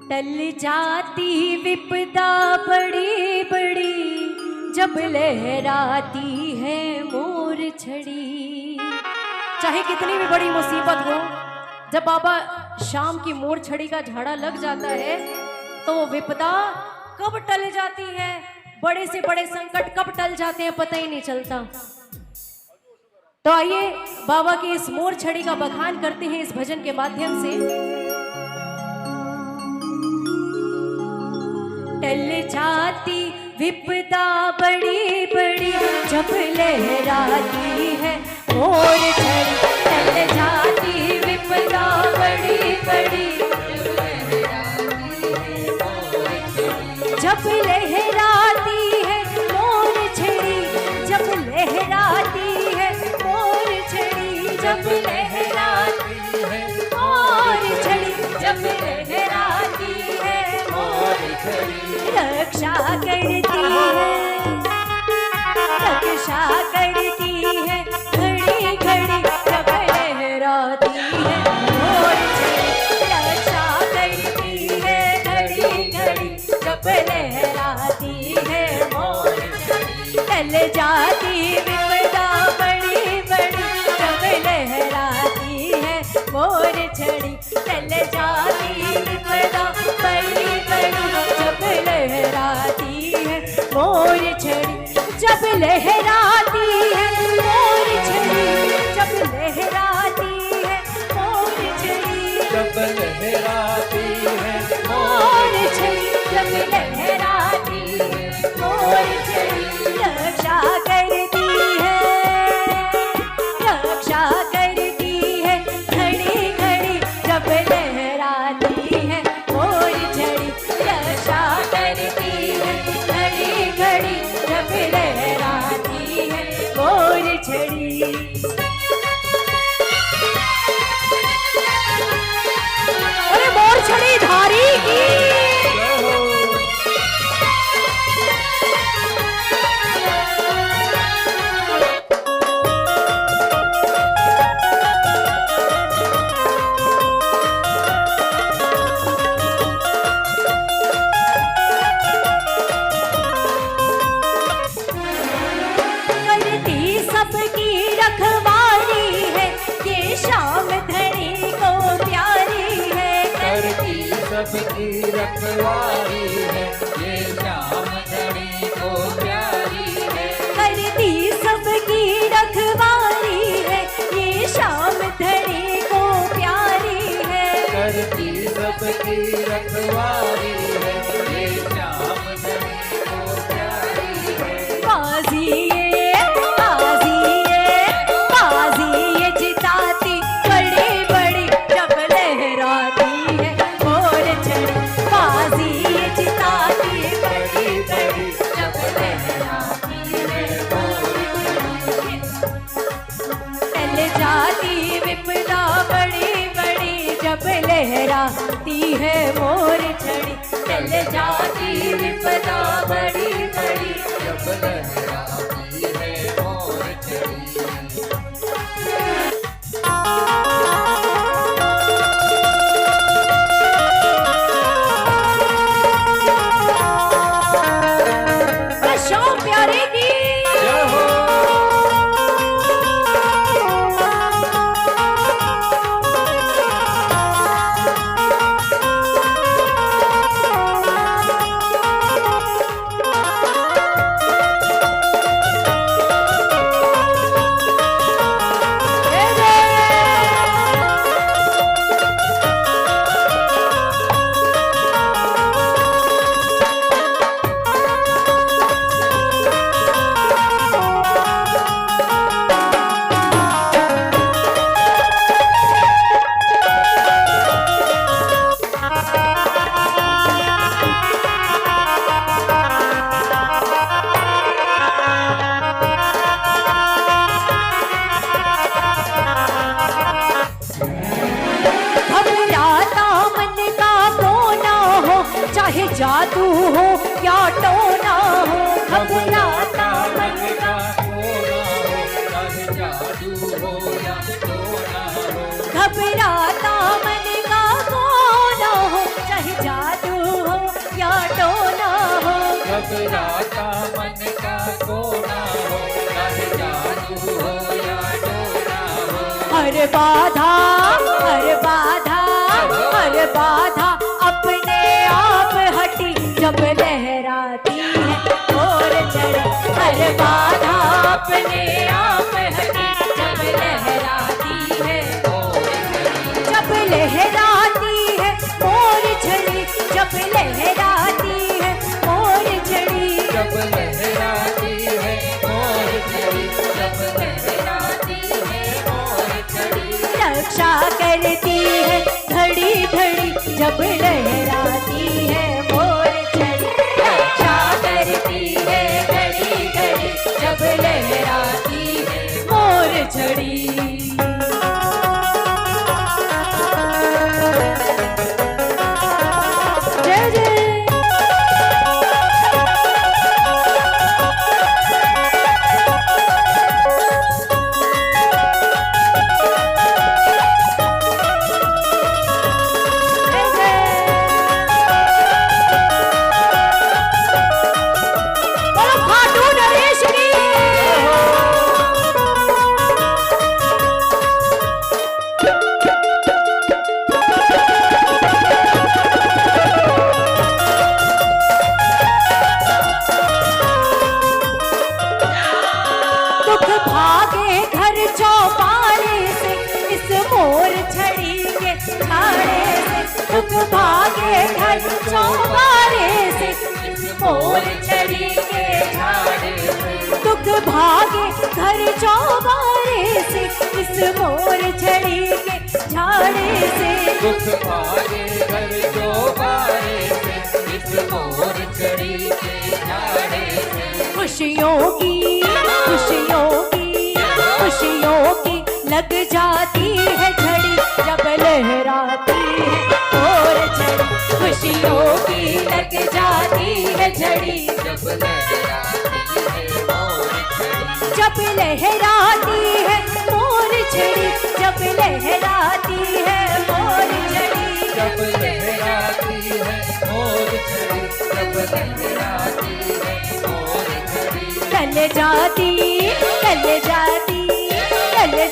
टल जाती विपदा बड़ी बड़ी, जब लहराती है मोर छड़ी। चाहे कितनी भी बड़ी मुसीबत हो, जब बाबा शाम की मोर छड़ी का झाड़ा लग जाता है तो विपदा कब टल जाती है, बड़े से बड़े संकट कब टल जाते हैं पता ही नहीं चलता। तो आइए बाबा की इस मोर छड़ी का बखान करते हैं इस भजन के माध्यम से। टल जाती विपदा बड़ी बड़ी, जब लहराती है मोर छड़ी। टल जाती विपदा बड़ी बड़ी, जब लहराती है मोर छड़ी। जब लहराती है मोर छड़ी, जब लहराती है मोर छड़ी, जब लहराती है मोर छड़ी। रक्षा करती है, रक्षा करती है घड़ी घड़ी, जब लहराती है मोर छड़ी। रक्षा करती है घड़ी घड़ी, जब लहराती है मोर छड़ी। टल जाती विपदा बड़ी बड़ी, जब लहराती है मोर छड़ी। टल जाती विपदा बड़ी बड़ी, जब लहराती है मोर छड़ी। जब लहराती है मोर छड़ी, जब लहराती है मोर छड़ी, जब लहराती है मोर छड़ी, जब लहराती है मोर छड़ी। रक्षा करती है, रक्षा करती है घड़ी घड़ी, जब लहराती है मोर छड़ी। रक्षा करती है घड़ी घड़ी, जब लहराती है मोर छड़ी। अरे मोर छड़ी धारी की सबकी रखवाली है, ये शाम धनी को प्यारी है। करती सबकी रखवाली है, ये श्याम धनी को प्यारी है। करती सबकी रखवाली है, ये शाम धनी को प्यारी है। करती सबकी रखवाली है, ये श्याम धनी को प्यारी है। बाजी जिताती बड़ी बड़ी, जब लहराती है मोर छड़ी। बाजी जिताती बड़ी बड़ी, जब लहराती है मोर छड़ी। टल जाती विपदा बड़ी बड़ी, जब लहराती है मोर छड़ी। टल जाती विपदा बड़ी बड़ी, जब लहराती है मोर छड़ी। श्याम प्यारे की जय हो। टकराता मन का कोना हो, चाहे जादू हो या टोना हो। हर बाधा अपने आप हटी जब लहराती है मोर छड़ी। हर बाधा अपने आप हटी जब लहराती है मोर छड़ी। जब लहराती है मोर छड़ी, जब लहराती है मोर छड़ी, जब लहराती है मोर छड़ी, जब लहराती है मोर छड़ी। रक्षा करती है घड़ी घड़ी जब लहराती है मोर छड़ी। रक्षा करती है घड़ी घड़ी जब लहराती है मोर छड़ी। जय जय। दुख भागे घर चौबारे से इस मोर छड़ी के छाड़े से। दुख भागे घर चौबारे से इस मोर छड़ी के छाड़े से। दुख भागे घर चौबारे से इस मोर छड़ी के छाड़े से। दुख भागे घर जो बारे से, इस मोर छड़ी के झाड़े से। खुशियों की लग जाती है झड़ी जब लहराती है मोर छड़ी। खुशियों की लग जाती है झड़ी जब लहराती है मोर छड़ी, जब लहराती है मोर छड़ी, जब लहराती है मोर छड़ी। जब लहराती है मोर छड़ी, जब लहराती है मोर छड़ी। टल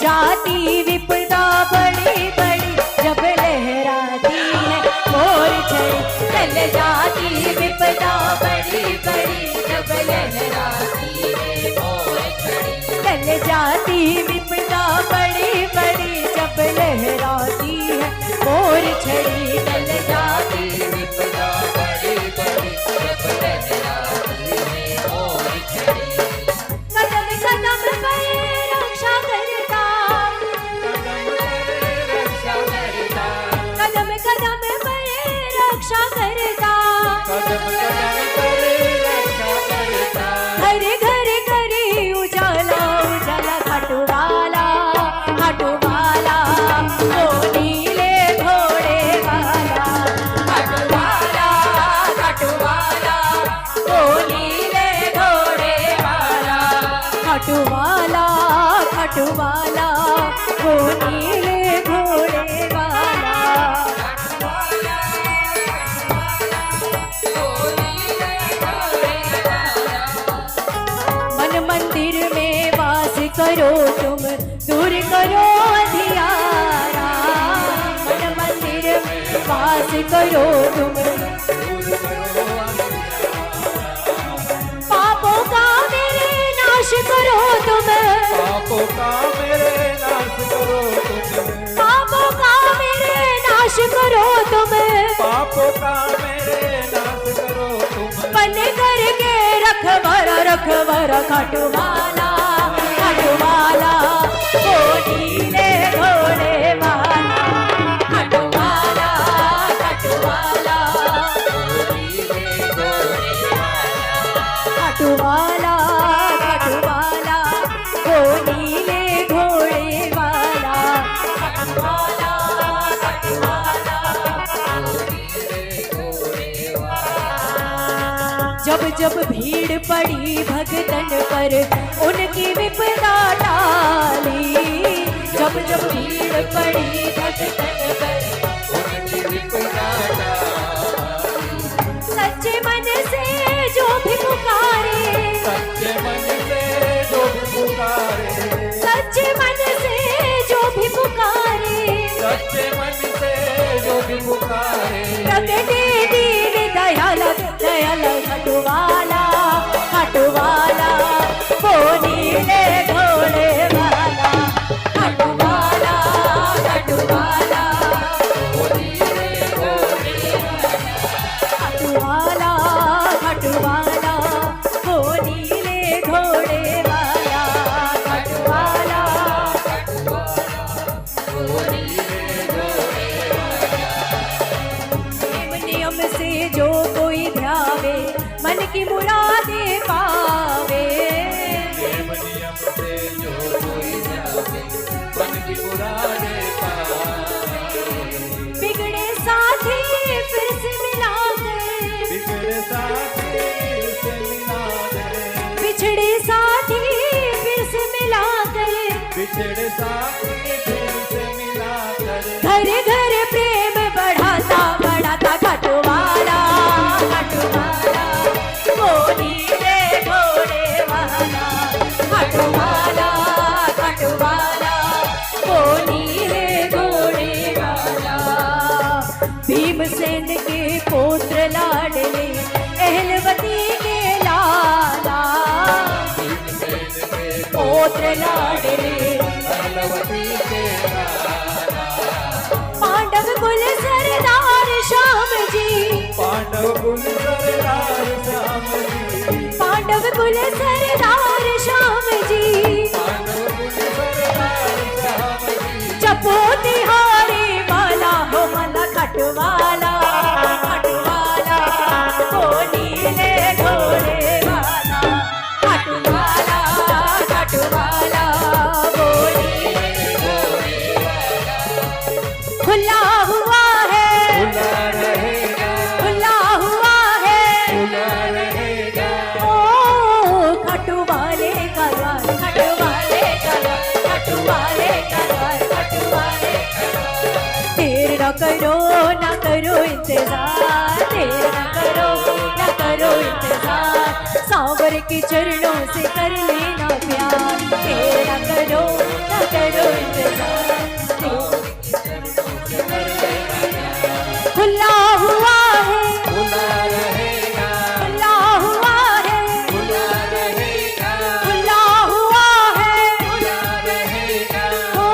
जाती विपदा बड़ी बड़ी जब लहराती है मोर छड़ी। टल जाती विपदा बड़ी बड़ी जब लहराती है मोर छड़ी। टल जाती विपदा बड़ी बड़ी जब लहराती है मोर छड़ी। टल जाती विपदा बड़ी बड़ी जब लहराती है मोर छड़ी। कदम कदम पर रक्षा करता, रक्षा करता, कदम कदम पर रक्षा करता। कदम कदम पर रक्षा करता। घर घर करे उजाला उजाला खटवाला खटवाला ओ नीले घोड़े वाला। खटवाला खटवाला ओ नीले घोड़े वाला। खटवाला खटवाला ओ नीले घोड़े वाला। मन मंदिर में वास करो तुम, दूर करो अंधियारा। मन मंदिर में वास करो तुम, पापों का मेरे नाश करो तुम। पापों का मेरे नाश करो तुम, पापों का मेरे नाश करो तुम। पापों का मेरे नाश करो तुम। बन करके रखवर खटवाला खटवाला ओ नीले घोड़े वाला। खटवाला खटवाला खटवाला खटवाला ओ नीले घोड़े वाला। खटवाला खटवाला जब जब भीड़ पड़ी भगतन पर उनकी विपदा टाली। जब जब भीड़ पड़ी भगतन पर उनकी विपदा टाली। सच्चे मन से जो भी पुकारे, सच्चे मन से जो भी पुकारे, सच्चे मन से जो भी पुकारे, सच्चे मन से जो भी पुकारे, प्रगटे दीन दयाल दयाल खटवाला, खटवाला वो नीले घोड़े वाला, खटवाला खटवाला वो नीले घोड़े खटवाला, खटवाला वो नीले घोड़े वाला, खटवाला वो नीले घोड़े प्रेम नियम से जो कोई ध्यावे मन की मुरादे पावे, प्रेम नियम से जो कोई जावे मन की मुरादे पावे, बिगड़े साथी फिर से मिलाकर, बिगड़े साथी से मिला दे, बिछड़े साथी फिर से मिलाकर, बिछड़े साथी फिर से मिला कर, घर घर प्रेम बढ़ाता बढ़ाता खटवाला, खटवाला वो नीले घोड़े वाला, खटवाला खटवाला वो नीले घोड़े वाला, भीमसेन के पुत्र लाडले अहलवती के लाला, पुत्र लाडले भगवती के लाला, पांडव कुल सरदार श्याम जी, पांडव कुल सरदार श्याम जी, पांडव कुल सरदार श्याम जी, पांडव कुल सरदार श्याम जी, जपो तिहारी माला हो माला, खटवाला खटवाला वो नीले घोड़े वाला, खटवाला खटवाला वो नीले घोड़े वाला, खुला हुआ है, खुला रहेगा, खुला हुआ है खुला रहेगा, ओ खटवाले का द्वार, खटवाले का द्वार, खटवाले का द्वार, खटवाले का द्वार। देर न करो इंतजार, देर न करो इंतजार, सांवर के चरणों से कर लेना प्यार, देर न करो इंतजार, खुला हुआ है, खुला रहेगा, खुला हुआ है, खुला रहेगा, खुला हुआ है, खुला रहेगा, ओ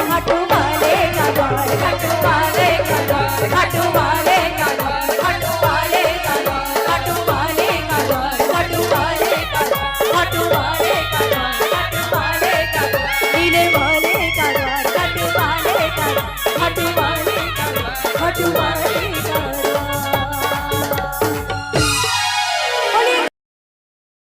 खटवाले का द्वार, खटवाले का द्वार, खटवाले का द्वार, खटवाले का द्वार, खटवाले का द्वार, खटवाले का द्वार, खटवाले का द्वार, खटवाले का द्वार, नीले